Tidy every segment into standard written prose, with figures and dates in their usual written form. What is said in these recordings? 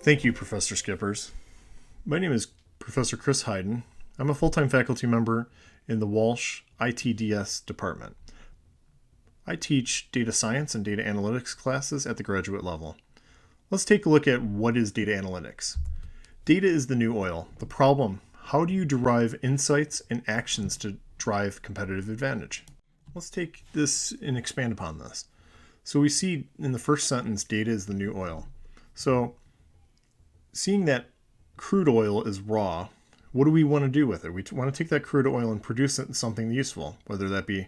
Thank you, Professor Skippers. My name is Professor Chris Hayden. I'm a full-time faculty member in the Walsh ITDS department. I teach data science and data analytics classes at the graduate level. Let's take a look at what is data analytics. Data is the new oil. The problem: how do you derive insights and actions to drive competitive advantage? Let's take this and expand upon this. So we see in the first sentence, data is the new oil. So seeing that crude oil is raw, what do we want to do with it? We want to take that crude oil and produce it in something useful, whether that be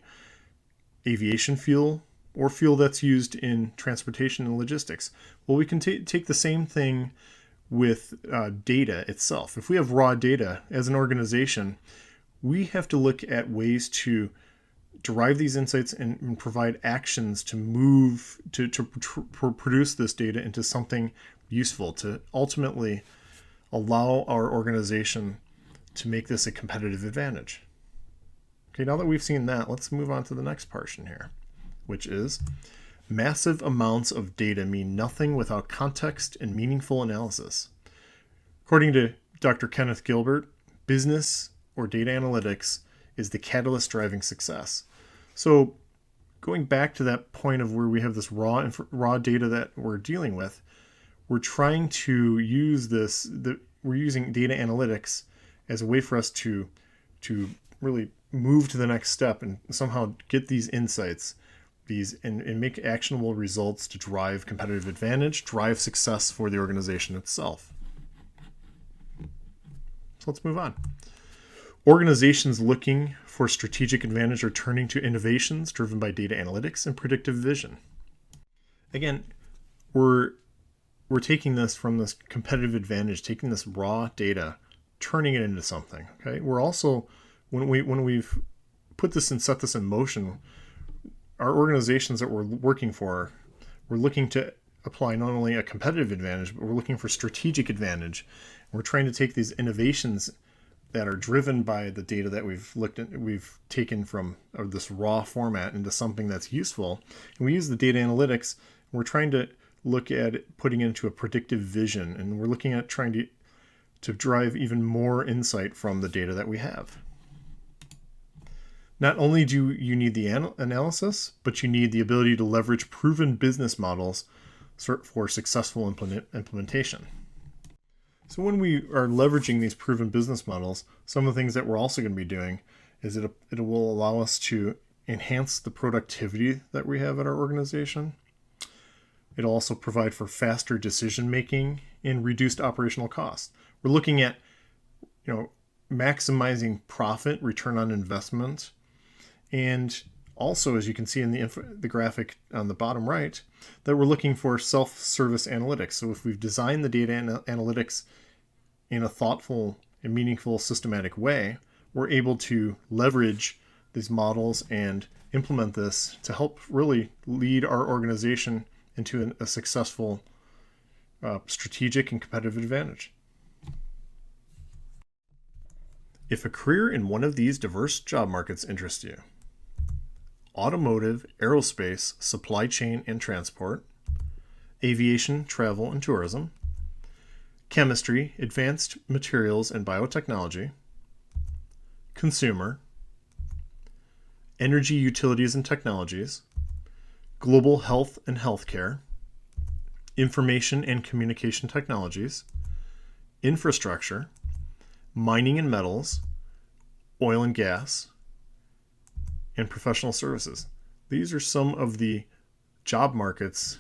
aviation fuel or fuel that's used in transportation and logistics. Well, we can take the same thing with data itself. If we have raw data as an organization, we have to look at ways to derive these insights and provide actions to move to produce this data into something useful to ultimately allow our organization to make this a competitive advantage. Okay, now that we've seen that, let's move on to the next portion here, which is massive amounts of data mean nothing without context and meaningful analysis. According to Dr. Kenneth Gilbert, business or data analytics is the catalyst driving success. So going back to that point of where we have this raw data that we're dealing with, we're trying to use we're using data analytics as a way for us to really move to the next step and somehow get these insights, and make actionable results to drive competitive advantage, drive success for the organization itself. So let's move on. Organizations looking for strategic advantage are turning to innovations driven by data analytics and predictive vision. Again, we're taking this from this competitive advantage, taking this raw data, turning it into something. Okay, we're also when we've put this and set this in motion, our organizations that we're working for, we're looking to apply not only a competitive advantage, but we're looking for strategic advantage. We're trying to take these innovations that are driven by the data that we've taken from this raw format into something that's useful. And we use the data analytics. And we're trying to look at it, putting it into a predictive vision, and we're looking at trying to drive even more insight from the data that we have. Not only do you need the analysis, but you need the ability to leverage proven business models for successful implementation. So when we are leveraging these proven business models, some of the things that we're also going to be doing is it will allow us to enhance the productivity that we have at our organization. It'll also provide for faster decision making and reduced operational costs. We're looking at, maximizing profit, return on investment, and also, as you can see in the graphic on the bottom right, that we're looking for self-service analytics. So if we've designed the data analytics in a thoughtful and meaningful, systematic way, we're able to leverage these models and implement this to help really lead our organization into a successful strategic and competitive advantage. If a career in one of these diverse job markets interests you: automotive, aerospace, supply chain and transport, aviation, travel and tourism, chemistry, advanced materials and biotechnology, consumer, energy, utilities and technologies, global health and healthcare, information and communication technologies, infrastructure, mining and metals, oil and gas, and professional services. These are some of the job markets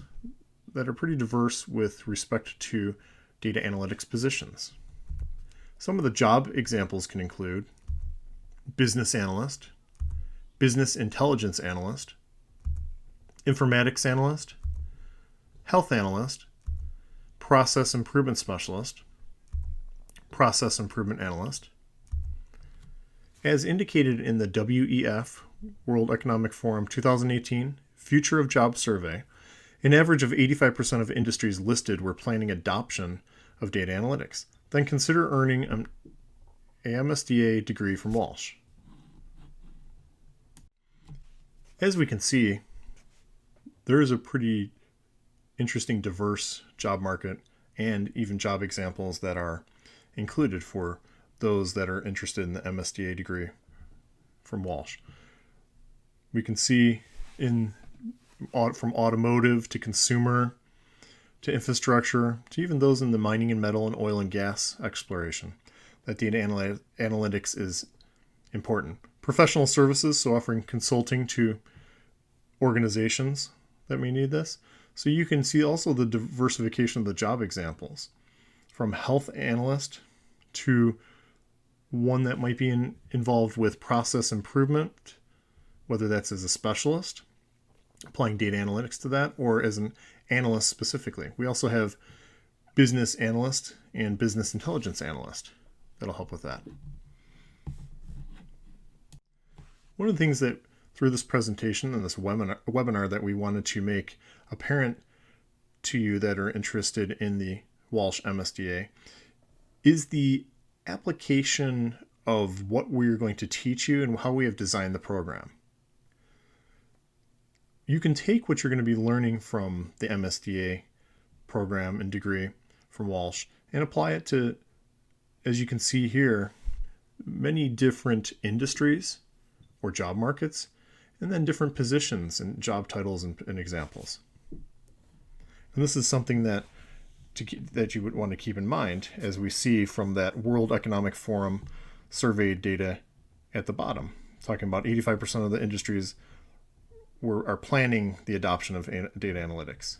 that are pretty diverse with respect to data analytics positions. Some of the job examples can include business analyst, business intelligence analyst, informatics analyst, health analyst, process improvement specialist, process improvement analyst. As indicated in the WEF, World Economic Forum 2018 Future of Jobs Survey, an average of 85% of industries listed were planning adoption of data analytics. Then consider earning an MSDA degree from Walsh. As we can see, there is a pretty interesting, diverse job market and even job examples that are included for those that are interested in the MSDA degree from Walsh. We can see from automotive to consumer to infrastructure to even those in the mining and metal and oil and gas exploration that data analytics is important. Professional services, so offering consulting to organizations that may need this. So you can see also the diversification of the job examples, from health analyst to one that might be involved with process improvement, whether that's as a specialist, applying data analytics to that, or as an analyst specifically. We also have business analyst and business intelligence analyst that'll help with that. One of the things that through this presentation and this webinar that we wanted to make apparent to you that are interested in the Walsh MSDA is the application of what we're going to teach you and how we have designed the program. You can take what you're going to be learning from the MSDA program and degree from Walsh and apply it to, as you can see here, many different industries or job markets, and then different positions and job titles and examples. And this is something that you would want to keep in mind as we see from that World Economic Forum survey data at the bottom, talking about 85% of the industries are planning the adoption of data analytics.